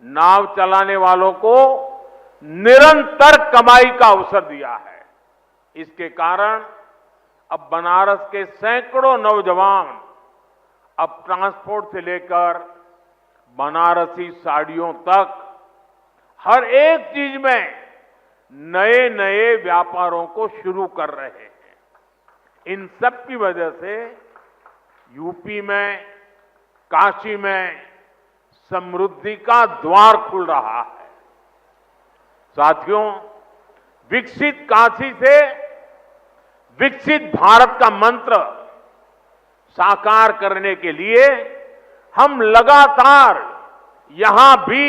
नाव चलाने वालों को निरंतर कमाई का अवसर दिया है। इसके कारण अब बनारस के सैकड़ों नौजवान अब ट्रांसपोर्ट से लेकर बनारसी साड़ियों तक हर एक चीज में नए नए व्यापारों को शुरू कर रहे हैं। इन सब की वजह से यूपी में, काशी में समृद्धि का द्वार खुल रहा है। साथियों, विकसित काशी से विकसित भारत का मंत्र साकार करने के लिए हम लगातार यहां भी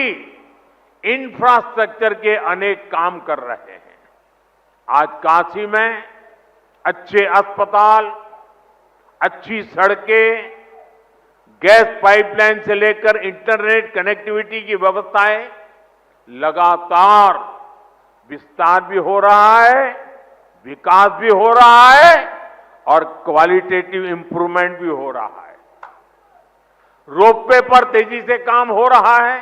इंफ्रास्ट्रक्चर के अनेक काम कर रहे हैं। आज काशी में अच्छे अस्पताल, अच्छी सड़कें, गैस पाइपलाइन से लेकर इंटरनेट कनेक्टिविटी की व्यवस्थाएं लगातार विस्तार भी हो रहा है, विकास भी हो रहा है और क्वालिटेटिव इंप्रूवमेंट भी हो रहा है। रोपवे पर तेजी से काम हो रहा है।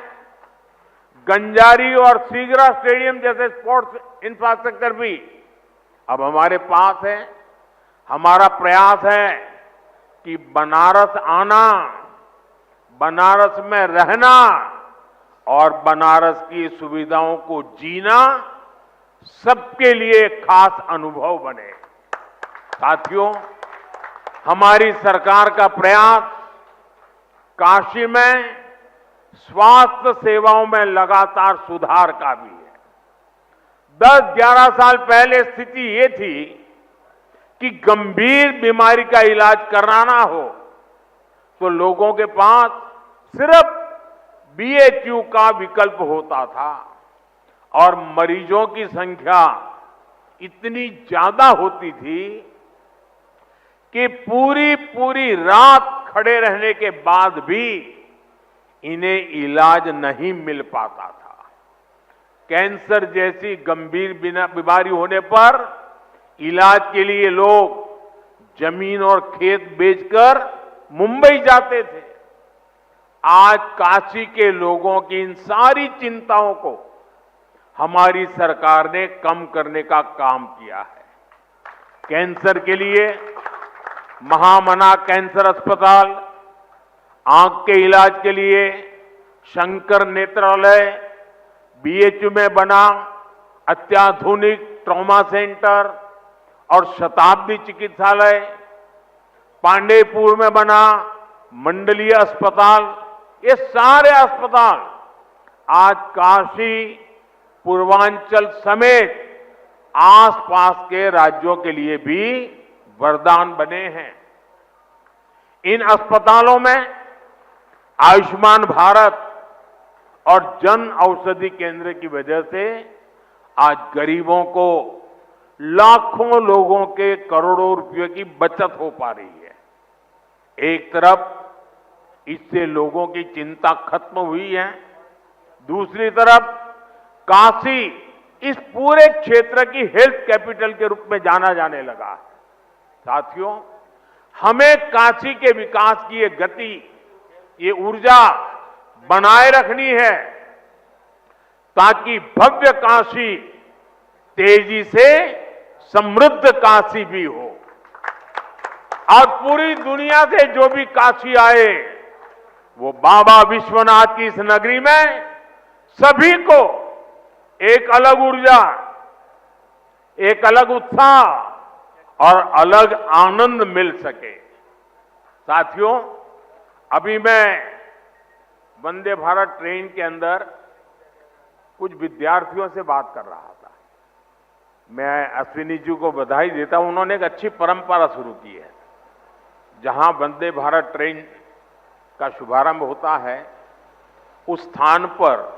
गंजारी और सीगरा स्टेडियम जैसे स्पोर्ट्स इंफ्रास्ट्रक्चर भी अब हमारे पास है। हमारा प्रयास है कि बनारस आना, बनारस में रहना और बनारस की सुविधाओं को जीना सबके लिए खास अनुभव बने। साथियों, हमारी सरकार का प्रयास काशी में स्वास्थ्य सेवाओं में लगातार सुधार का भी है। 10-11 साल पहले स्थिति ये थी कि गंभीर बीमारी का इलाज कराना हो तो लोगों के पास सिर्फ बीएचयू का विकल्प होता था और मरीजों की संख्या इतनी ज्यादा होती थी कि पूरी रात खड़े रहने के बाद भी इन्हें इलाज नहीं मिल पाता था। कैंसर जैसी गंभीर बीमारी होने पर इलाज के लिए लोग जमीन और खेत बेचकर मुंबई जाते थे। आज काशी के लोगों की इन सारी चिंताओं को हमारी सरकार ने कम करने का काम किया है। कैंसर के लिए महामना कैंसर अस्पताल, आंख के इलाज के लिए शंकर नेत्रालय, बीएचयू में बना अत्याधुनिक ट्रॉमा सेंटर और शताब्दी चिकित्सालय, पांडेयपुर में बना मंडलीय अस्पताल, ये सारे अस्पताल आज काशी, पूर्वांचल समेत आसपास के राज्यों के लिए भी वरदान बने हैं। इन अस्पतालों में आयुष्मान भारत और जन औषधि केंद्र की वजह से आज गरीबों को लाखों लोगों के करोड़ों रुपयों की बचत हो पा रही है। एक तरफ इससे लोगों की चिंता खत्म हुई है, दूसरी तरफ काशी इस पूरे क्षेत्र की हेल्थ कैपिटल के रूप में जाना जाने लगा है। साथियों, हमें काशी के विकास की ये गति, ये ऊर्जा बनाए रखनी है ताकि भव्य काशी तेजी से समृद्ध काशी भी हो और पूरी दुनिया से जो भी काशी आए वो बाबा विश्वनाथ की इस नगरी में सभी को एक अलग ऊर्जा, एक अलग उत्साह और अलग आनंद मिल सके। साथियों, अभी मैं वंदे भारत ट्रेन के अंदर कुछ विद्यार्थियों से बात कर रहा था। मैं अश्विनी जी को बधाई देता हूं, उन्होंने एक अच्छी परंपरा शुरू की है। जहां वंदे भारत ट्रेन का शुभारंभ होता है उस स्थान पर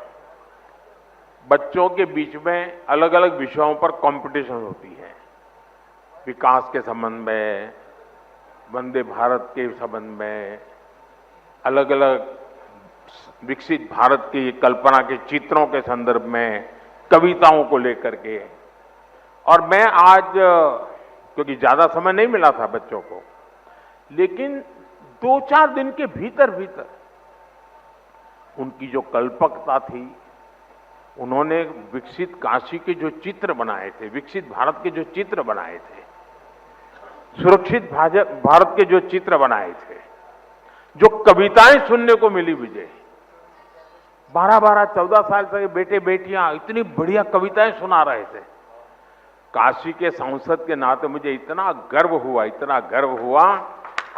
बच्चों के बीच में अलग अलग विषयों पर कंपटीशन होती है। विकास के संबंध में, वंदे भारत के संबंध में, अलग अलग विकसित भारत की कल्पना के चित्रों के संदर्भ में, कविताओं को लेकर के। और मैं आज, क्योंकि ज्यादा समय नहीं मिला था बच्चों को, लेकिन 2-4 दिन के भीतर भीतर उनकी जो कल्पकता थी, उन्होंने विकसित काशी के जो चित्र बनाए थे, विकसित भारत के जो चित्र बनाए थे, सुरक्षित भारत के जो चित्र बनाए थे, जो कविताएं सुनने को मिली मुझे, 12-12, 14 साल से बेटे बेटियां इतनी बढ़िया कविताएं सुना रहे थे। काशी के सांसद के नाते मुझे इतना गर्व हुआ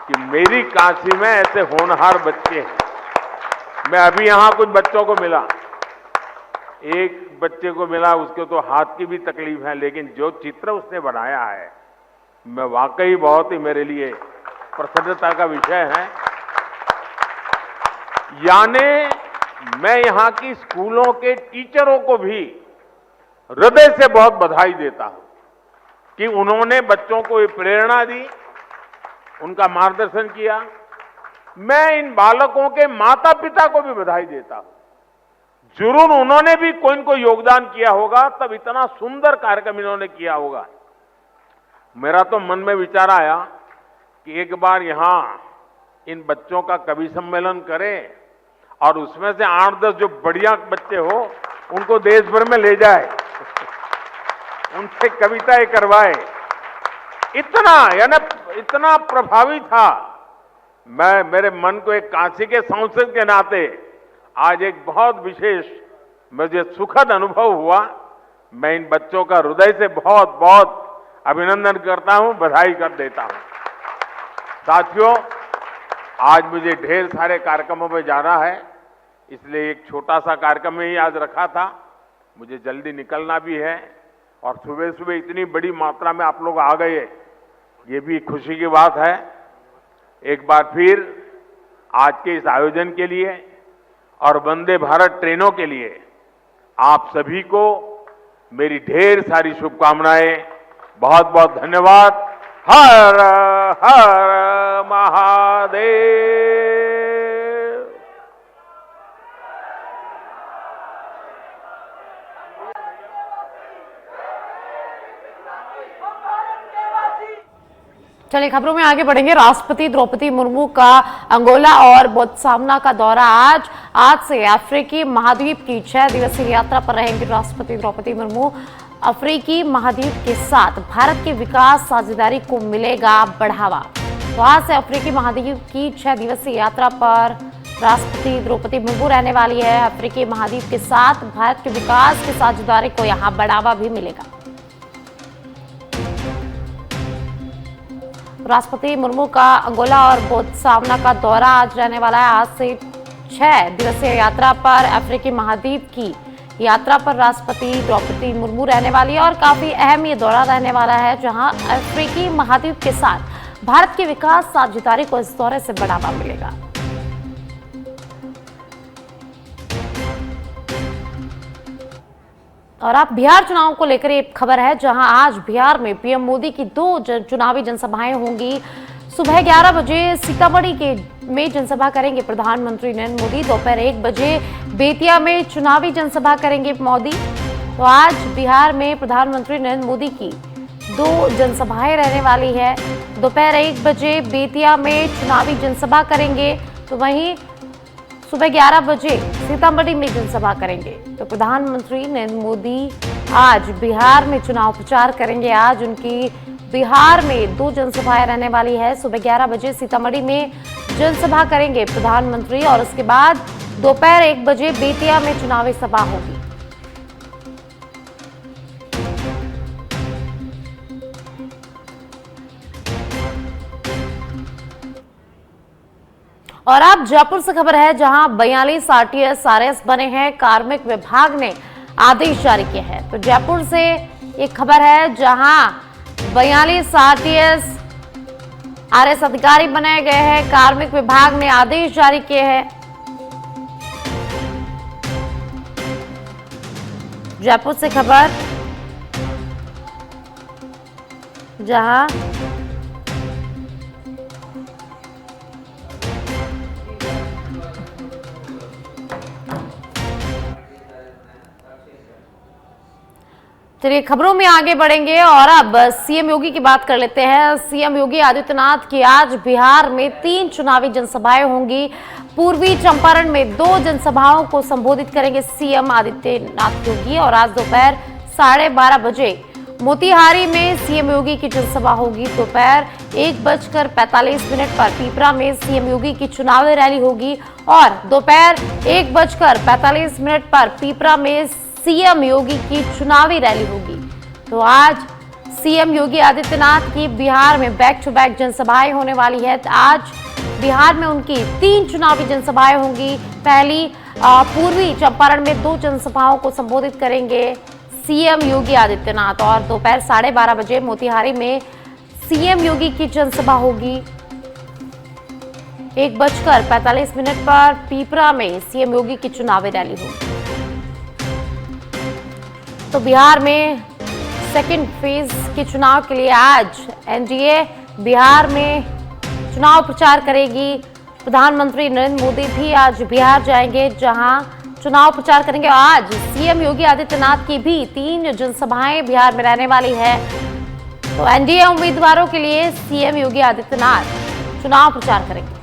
कि मेरी काशी में ऐसे होनहार बच्चे हैं। मैं अभी यहां कुछ बच्चों को मिला, एक बच्चे को मिला, उसको तो हाथ की भी तकलीफ है, लेकिन जो चित्र उसने बनाया है, मैं वाकई बहुत ही मेरे लिए प्रसन्नता का विषय है। यानी मैं यहां की स्कूलों के टीचरों को भी हृदय से बहुत बधाई देता हूं कि उन्होंने बच्चों को ये प्रेरणा दी, उनका मार्गदर्शन किया। मैं इन बालकों के माता पिता को भी बधाई देता हूं। जरूर उन्होंने भी कोई न कोई योगदान किया होगा, तब इतना सुंदर कार्यक्रम इन्होंने किया होगा। मेरा तो मन में विचार आया कि एक बार यहां इन बच्चों का कवि सम्मेलन करें और उसमें से 8-10 जो बढ़िया बच्चे हो उनको देश भर में ले जाए, उनसे कविताएं करवाए। इतना प्रभावी था। मैं मेरे मन को एक काशी के सांसद के नाते आज एक बहुत विशेष मुझे सुखद अनुभव हुआ। मैं इन बच्चों का हृदय से बहुत बहुत अभिनंदन करता हूं, बधाई कर देता हूं। साथियों, आज मुझे ढेर सारे कार्यक्रमों में जाना है, इसलिए एक छोटा सा कार्यक्रम में ही आज रखा था। मुझे जल्दी निकलना भी है और सुबह सुबह इतनी बड़ी मात्रा में आप लोग आ गए, ये भी खुशी की बात है। एक बार फिर आज के इस आयोजन के लिए और वंदे भारत ट्रेनों के लिए आप सभी को मेरी ढेर सारी शुभकामनाएं। बहुत बहुत धन्यवाद। हर हर महादेव। चलिए खबरों में आगे बढ़ेंगे। राष्ट्रपति द्रौपदी मुर्मू का अंगोला और बोत्सवाना का दौरा आज से अफ्रीकी महाद्वीप की 6 दिवसीय यात्रा पर रहेंगे। राष्ट्रपति द्रौपदी मुर्मू अफ्रीकी महाद्वीप के साथ भारत के विकास साझेदारी को मिलेगा बढ़ावा। तो आज से अफ्रीकी महाद्वीप की 6 दिवसीय यात्रा पर राष्ट्रपति द्रौपदी मुर्मू रहने वाली है। अफ्रीकी महाद्वीप के साथ भारत के विकास की साझेदारी को यहाँ बढ़ावा भी मिलेगा। राष्ट्रपति मुर्मू का अंगोला और बोत्सवाना का दौरा आज रहने वाला है। आज से 6 दिवसीय यात्रा पर अफ्रीकी महाद्वीप की यात्रा पर राष्ट्रपति द्रौपदी मुर्मू रहने वाली है और काफी अहम ये दौरा रहने वाला है, जहां अफ्रीकी महाद्वीप के साथ भारत की विकास साझेदारी को इस दौरे से बढ़ावा मिलेगा। और अब बिहार चुनाव को लेकर एक खबर है, जहां आज बिहार में पीएम मोदी की 2 चुनावी जनसभाएं होंगी। सुबह 11 बजे सीतामढ़ी में जनसभा करेंगे प्रधानमंत्री नरेंद्र मोदी। दोपहर 1 बजे बेतिया में चुनावी जनसभा करेंगे मोदी। तो आज बिहार में प्रधानमंत्री नरेंद्र मोदी की 2 जनसभाएं रहने वाली है। दोपहर 1 बजे बेतिया में चुनावी जनसभा करेंगे, तो वहीं सुबह 11 बजे सीतामढ़ी में जनसभा करेंगे। तो प्रधानमंत्री नरेंद्र मोदी आज बिहार में चुनाव प्रचार करेंगे। आज उनकी बिहार में 2 जनसभाएं रहने वाली है। सुबह 11 बजे सीतामढ़ी में जनसभा करेंगे प्रधानमंत्री और उसके बाद दोपहर 1 बजे बेतिया में चुनावी सभा होगी। और अब जयपुर से खबर है, जहां 42 आरटीएस आरएस बने हैं। कार्मिक विभाग ने आदेश जारी किए हैं। तो जयपुर से एक खबर है, जहां 42 आरटीएस आरएस अधिकारी बनाए गए हैं। कार्मिक विभाग ने आदेश जारी किए हैं। जयपुर से खबर, जहां चलिए खबरों में आगे बढ़ेंगे और अब सीएम योगी की बात कर लेते हैं। सीएम योगी आदित्यनाथ की आज बिहार में 3 चुनावी जनसभाएं होंगी। पूर्वी चंपारण में 2 जनसभाओं को संबोधित करेंगे सीएम आदित्यनाथ योगी और आज दोपहर 12:30 बजे मोतिहारी में सीएम योगी की जनसभा होगी। दोपहर 1:45 पर पीपरा में सीएम योगी की चुनावी रैली होगी और दोपहर 1:45 पर पीपरा में सीएम योगी की चुनावी रैली होगी। तो आज सीएम योगी आदित्यनाथ की बिहार में बैक टू बैक जनसभाएं होने वाली है। आज बिहार में उनकी 3 चुनावी जनसभाएं होंगी। पहली पूर्वी चंपारण में 2 जनसभाओं को संबोधित करेंगे सीएम योगी आदित्यनाथ और दोपहर 12:30 बजे मोतिहारी में सीएम योगी की जनसभा होगी। 1:45 पर पीपरा में सीएम योगी की चुनावी रैली होगी। तो बिहार में सेकेंड फेज के चुनाव के लिए आज एनडीए बिहार में चुनाव प्रचार करेगी। प्रधानमंत्री नरेंद्र मोदी भी आज बिहार जाएंगे जहां चुनाव प्रचार करेंगे। आज सीएम योगी आदित्यनाथ की भी 3 जनसभाएं बिहार में रहने वाली है। तो एनडीए उम्मीदवारों के लिए सीएम योगी आदित्यनाथ चुनाव प्रचार करेंगे।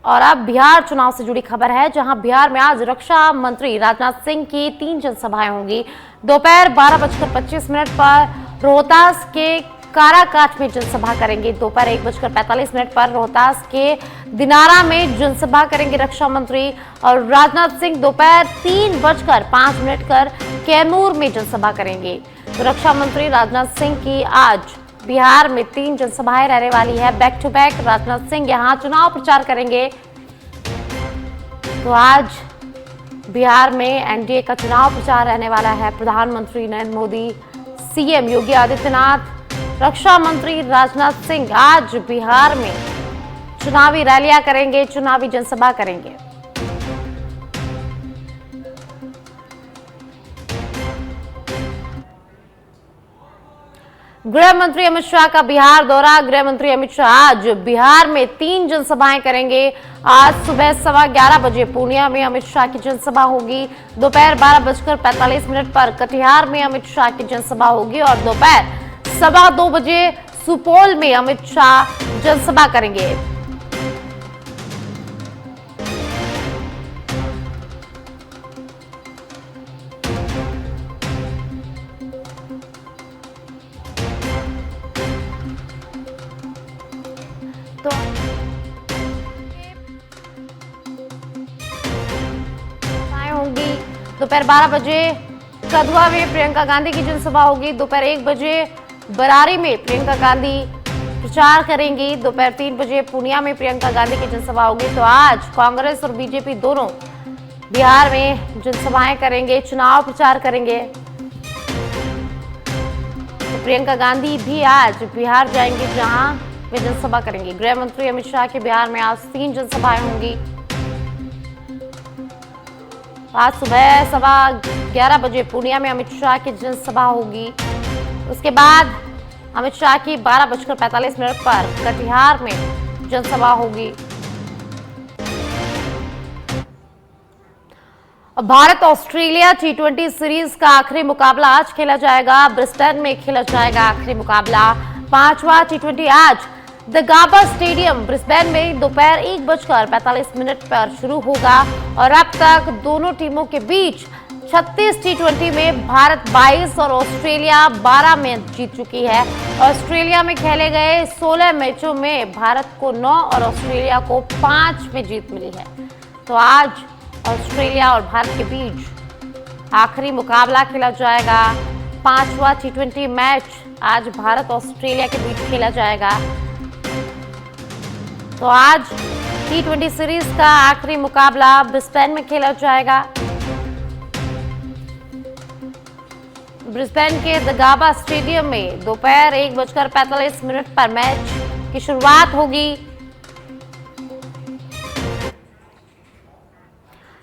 और अब बिहार चुनाव से जुड़ी खबर है जहां बिहार में आज रक्षा मंत्री राजनाथ सिंह की 3 जनसभाएं होंगी। दोपहर 12:25 पर रोहतास के काराकाट में जनसभा करेंगे। दोपहर 1:45 पर रोहतास के दिनारा में जनसभा करेंगे रक्षा मंत्री और राजनाथ सिंह दोपहर 3:05 पर कैमूर में जनसभा करेंगे। तो रक्षा मंत्री राजनाथ सिंह की आज बिहार में 3 जनसभाएं रहने वाली है। Back to back Rajnath Singh यहां चुनाव प्रचार करेंगे। तो आज बिहार में एनडीए का चुनाव प्रचार रहने वाला है। प्रधानमंत्री नरेंद्र मोदी, सीएम योगी आदित्यनाथ, रक्षा मंत्री राजनाथ सिंह आज बिहार में चुनावी रैलियां करेंगे, चुनावी जनसभा करेंगे। गृह मंत्री अमित शाह का बिहार दौरा। गृह मंत्री अमित शाह आज बिहार में 3 जनसभाएं करेंगे। आज सुबह 11:15 बजे पूर्णिया में अमित शाह की जनसभा होगी। दोपहर 12:45 पर कटिहार में अमित शाह की जनसभा होगी और दोपहर 2:15 बजे सुपौल में अमित शाह जनसभा करेंगे। तो होंगी। दोपहर 12 बजे कधवा में प्रियंका गांधी की जनसभा होगी। दोपहर 1 बजे बरारी में प्रियंका गांधी प्रचार करेंगी। दोपहर 3 बजे पूर्णिया में प्रियंका गांधी की जनसभा होगी। तो आज कांग्रेस और बीजेपी दोनों बिहार में जनसभाएं करेंगे, चुनाव प्रचार करेंगे। तो प्रियंका गांधी भी आज बिहार जाएंगे जहां वे जनसभा करेंगे। गृह मंत्री अमित शाह के बिहार में आज 3 जनसभाएं होंगी। आज सुबह 11:15 बजे पूर्णिया में अमित शाह की जनसभा होगी। उसके बाद अमित शाह की 12:45 पर कटिहार में जनसभा होगी। भारत ऑस्ट्रेलिया T20 सीरीज का आखिरी मुकाबला आज खेला जाएगा। ब्रिस्बेन में खेला जाएगा आखिरी मुकाबला। 5वां T20 आज द गाबा स्टेडियम ब्रिस्बेन में दोपहर 1:45 पर शुरू होगा और अब तक दोनों टीमों के बीच 36 T20 में भारत 22 और ऑस्ट्रेलिया 12 मैच जीत चुकी है। ऑस्ट्रेलिया में खेले गए 16 मैचों में भारत को 9 और ऑस्ट्रेलिया को 5 में जीत मिली है। तो आज ऑस्ट्रेलिया और भारत के बीच आखिरी मुकाबला खेला जाएगा। 5वां T20 मैच आज भारत ऑस्ट्रेलिया के बीच खेला जाएगा। तो आज T20 सीरीज का आखिरी मुकाबला ब्रिस्बेन में खेला जाएगा। ब्रिस्बेन के द गाबा स्टेडियम में दोपहर 1:45 पर मैच की शुरुआत होगी।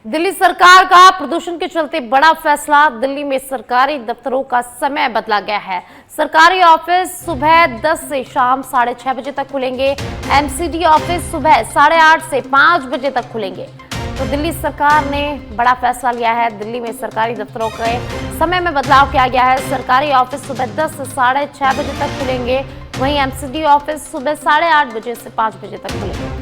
दिल्ली सरकार का प्रदूषण के चलते बड़ा फैसला। दिल्ली में सरकारी दफ्तरों का समय बदला गया है। सरकारी ऑफिस सुबह 10 से शाम 6:30 बजे तक खुलेंगे। एमसीडी ऑफिस सुबह 8:30 से 5 बजे तक खुलेंगे। तो दिल्ली सरकार ने बड़ा फैसला लिया है। दिल्ली में सरकारी दफ्तरों के समय में बदलाव किया गया है। सरकारी ऑफिस सुबह 10 से 6:30 बजे तक खुलेंगे, वहीं एमसीडी ऑफिस सुबह 8:30 बजे से 5 बजे तक खुलेंगे।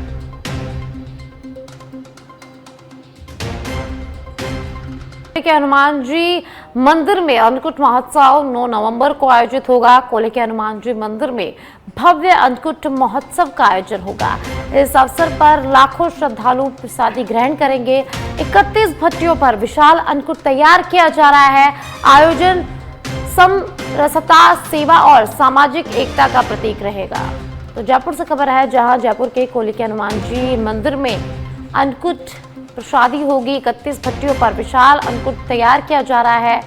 के हनुमान जी मंदिर में अन्नकूट महोत्सव 9 नवंबर को आयोजित होगा। कोले के हनुमान जी मंदिर में भव्य अन्नकूट महोत्सव का आयोजन होगा। इस अवसर पर लाखों श्रद्धालु प्रसादी ग्रहण करेंगे। 31 भट्टियों पर विशाल अन्नकूट तैयार किया जा रहा है। आयोजन समरसता, सेवा और सामाजिक एकता का प्रतीक रहेगा। तो जयपुर से खबर है, जहां जयपुर के कोले के हनुमान जी मंदिर में अन्नकूट प्रसादी होगी। 31 भट्टियों पर विशाल अन्नकूट तैयार किया जा रहा है।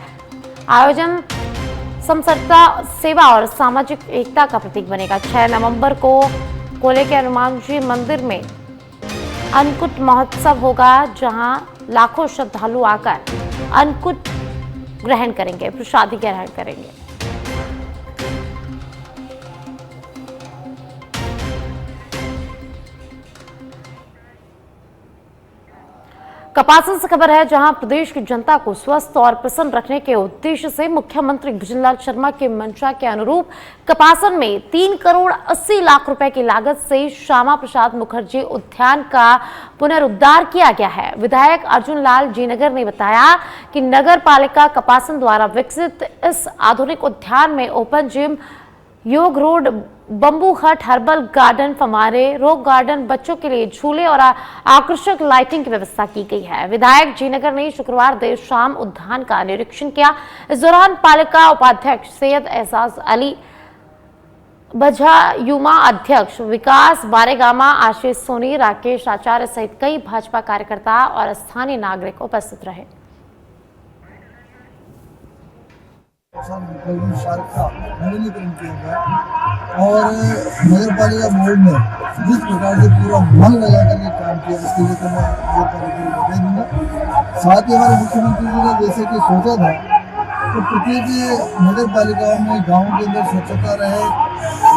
आयोजन समरसता, सेवा और सामाजिक एकता का प्रतीक बनेगा। 6 नवंबर को कोले के हनुमान जी मंदिर में अन्नकूट महोत्सव होगा, जहां लाखों श्रद्धालु आकर अन्नकूट ग्रहण करेंगे, प्रसादी ग्रहण करेंगे। कपासन से खबर है, जहां प्रदेश की जनता को स्वस्थ और प्रसन्न रखने के उद्देश्य से मुख्यमंत्री भजनलाल शर्मा के मंशा के अनुरूप कपासन में 3 करोड़ 80 लाख रुपए की लागत से श्यामा प्रसाद मुखर्जी उद्यान का पुनरुद्धार किया गया है। विधायक अर्जुन लाल जीनगर ने बताया कि नगर पालिका कपासन द्वारा विकसित इस आधुनिक उद्यान में ओपन जिम, योग रोड, बम्बू हट, हर्बल गार्डन, फमारे, रॉक गार्डन, बच्चों के लिए झूले और आकर्षक लाइटिंग की व्यवस्था की गई है। विधायक जीनगर ने शुक्रवार देर शाम उद्यान का निरीक्षण किया। इस दौरान पालिका उपाध्यक्ष सैयद एजाज अली, बझायुमा अध्यक्ष विकास बारेगामा, आशीष सोनी, राकेश आचार्य सहित कई भाजपा कार्यकर्ता और स्थानीय नागरिक उपस्थित रहे। शार्क का नवीनीकरण किया गया और नगर पालिका बोर्ड ने जिस प्रकार से पूरा मन लगा करके काम किया, इसके लिए तो मैं नगर पालिका को बधाई दूंगा। साथ ही हमारे मुख्यमंत्री जी ने जैसे कि सोचा था तो प्रत्येक नगर पालिकाओं में गाँव के अंदर स्वच्छता रहे,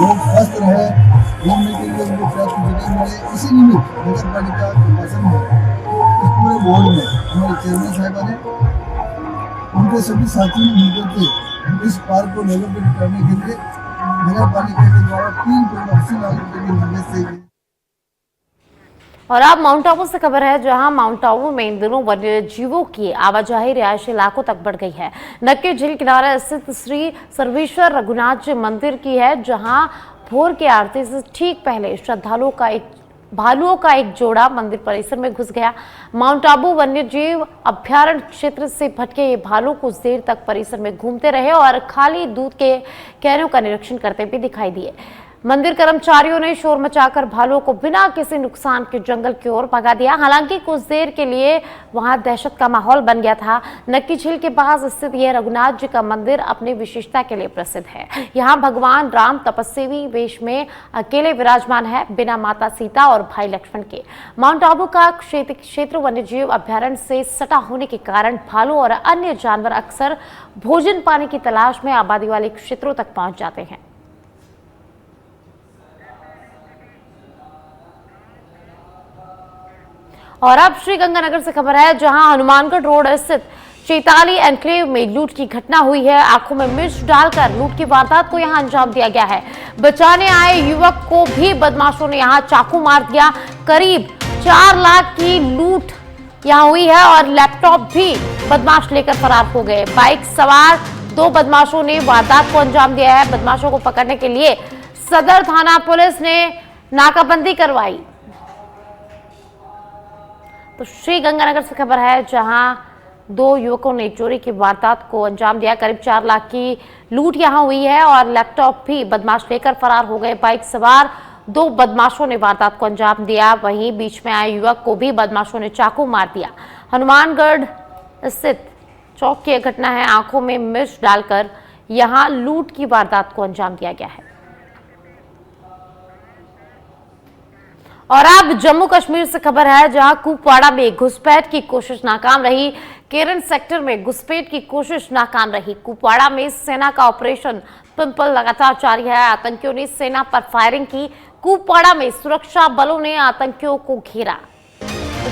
लोग स्वस्थ रहे, घूमने के लिए उनको पर्याप्त जगह मिले। इसी निमित्त नगर पालिका प्रशासन में इस पूरे बोर्ड में हमारे चेयरमैन साहिबा ने उनके सभी साथियों ने मिलकर के इस पार्क को डेवलपमेंट करने के लिए नगर पालिका के द्वारा 3 करोड़ 80 लाख रुपए की निवेश से। और अब माउंट आबू से खबर है, जहां माउंट आबू में इन दिनों वन्य जीवों की आवाजाही रिहायशी इलाकों तक बढ़ गई है। नक्की झील किनारे स्थित श्री सर्वेश्वर रघुनाथ जी मंदिर की है, जहां भोर की आरती से ठीक पहले श्रद्धालुओं का भालुओं का एक जोड़ा मंदिर परिसर में घुस गया। माउंट आबू वन्य जीव अभ्यारण्य क्षेत्र से भटके ये भालू कुछ देर तक परिसर में घूमते रहे और खाली दूध के कैनों का निरीक्षण करते भी दिखाई दिए। मंदिर कर्मचारियों ने शोर मचाकर भालुओं को बिना किसी नुकसान के जंगल की ओर भगा दिया। हालांकि कुछ देर के लिए वहां दहशत का माहौल बन गया था। नक्की झील के पास स्थित यह रघुनाथ जी का मंदिर अपनी विशेषता के लिए प्रसिद्ध है। यहाँ भगवान राम तपस्वी वेश में अकेले विराजमान है, बिना माता सीता और भाई लक्ष्मण के। माउंट आबू का क्षेत्र वन्यजीव अभ्यारण्य से सटा होने के कारण भालू और अन्य जानवर अक्सर भोजन पानी की तलाश में आबादी वाले क्षेत्रों तक पहुंच जाते हैं। और अब श्रीगंगानगर से खबर है, जहां हनुमानगढ़ रोड स्थित चैताली एनक्लेव में लूट की घटना हुई है। आंखों में मिर्च डालकर लूट की वारदात को यहां अंजाम दिया गया है। बचाने आए युवक को भी बदमाशों ने यहां चाकू मार दिया। करीब 4 लाख की लूट यहां हुई है और लैपटॉप भी बदमाश लेकर फरार हो गए। बाइक सवार 2 बदमाशों ने वारदात को अंजाम दिया है। बदमाशों को पकड़ने के लिए सदर थाना पुलिस ने नाकाबंदी करवाई। तो श्रीगंगानगर से खबर है, जहां 2 युवकों ने चोरी की वारदात को अंजाम दिया। करीब 4 लाख की लूट यहां हुई है और लैपटॉप भी बदमाश लेकर फरार हो गए। बाइक सवार 2 बदमाशों ने वारदात को अंजाम दिया। वहीं बीच में आए युवक को भी बदमाशों ने चाकू मार दिया। हनुमानगढ़ स्थित चौक की घटना है। आंखों में मिर्च डालकर यहां लूट की वारदात को अंजाम दिया गया है। और अब जम्मू कश्मीर से खबर है, जहां कुपवाड़ा में घुसपैठ की कोशिश नाकाम रही। केरन सेक्टर में घुसपैठ की कोशिश नाकाम रही। कुपवाड़ा में सेना का ऑपरेशन पिंपल लगातार जारी है। आतंकियों ने सेना पर फायरिंग की। कुपवाड़ा में सुरक्षा बलों ने आतंकियों को घेरा।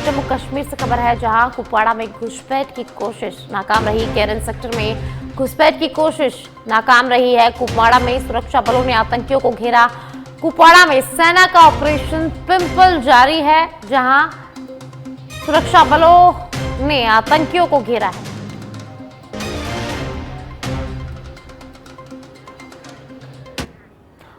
जम्मू कश्मीर से खबर है, जहां कुपवाड़ा में घुसपैठ की कोशिश नाकाम रही। केरन सेक्टर में घुसपैठ की कोशिश नाकाम रही है। कुपवाड़ा में सुरक्षा बलों ने आतंकियों को घेरा। कुपवाड़ा में सेना का ऑपरेशन पिंपल जारी है, जहां सुरक्षा बलों ने आतंकियों को घेरा है।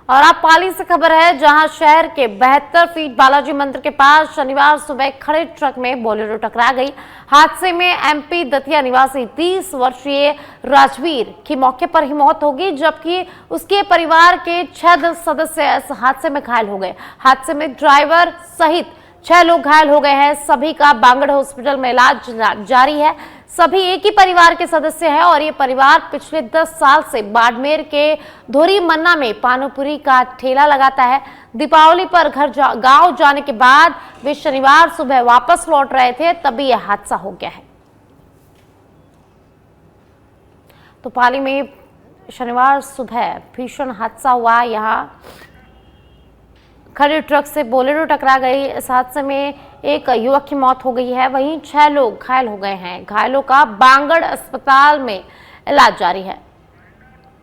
और अब पाली से खबर है, जहां शहर के 72 फीट बालाजी मंदिर के पास शनिवार सुबह खड़े ट्रक में बोलेरो टकरा गई। हादसे में एमपी दतिया निवासी 30 वर्षीय राजवीर की मौके पर ही मौत हो गई, जबकि उसके परिवार के 6 सदस्य इस हादसे में घायल हो गए। हादसे में ड्राइवर सहित 6 लोग घायल हो गए हैं। सभी का बांगड़ हॉस्पिटल में इलाज जारी है। सभी एक ही परिवार के सदस्य हैं और ये परिवार पिछले 10 साल से बाड़मेर के धोरी मन्ना में पानीपुरी का ठेला लगाता है। दीपावली पर गांव जाने के बाद वे शनिवार सुबह वापस लौट रहे थे, तभी यह हादसा हो गया है। तो पाली में शनिवार सुबह भीषण हादसा हुआ। यहाँ खड़े ट्रक से बोलेरो टकरा गई। इस हादसे में एक युवक की मौत हो गई है, वहीं 6 लोग घायल हो गए हैं। घायलों का बांगड़ अस्पताल में इलाज जारी है।